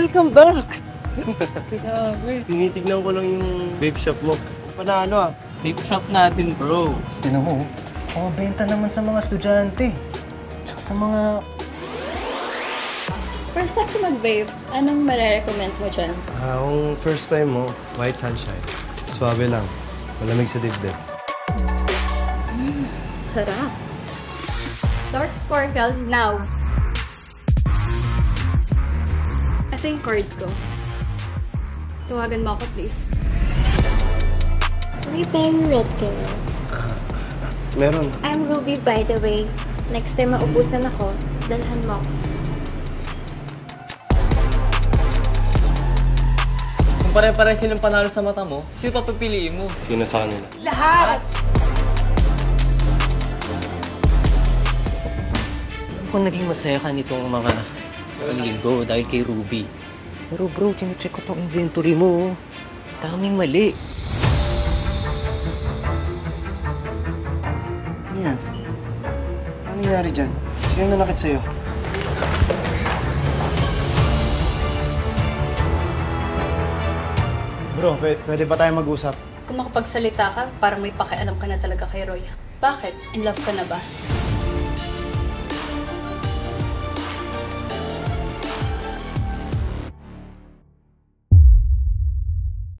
welcome back! Grabe. Tinitignan ko lang yung vape shop mo. Panalo ah. Vape shop natin, bro. Tinan mo, benta naman sa mga estudyante. Tsaka sa mga... First time ko mag-vape, anong marirecommend mo dyan? Kung first time mo, white sunshine. Swabe lang. Malamig sa dibdib. Sarap. Dark Sparkle now. Ito yung card ko. Tawagan mo ako, please. May paying red kayo. Meron. I'm Ruby, by the way. Next time maubusan ako, dalhan mo ako. Kung pare-pare silang panalo sa mata mo, sino papapiliin mo? Sino sa kanila? Lahat! Kung naging masaya ka nitong mga linggo dahil kay Ruby. Pero bro, chinecheck ko tong inventory mo. Daming mali. Ano yan? Ano nangyari dyan? Sino nanakit sa'yo? Bro, pwede ba tayo mag-usap? Kung makapagsalita ka, parang may pakialam ka na talaga kay Roy. Bakit? In love ka na ba?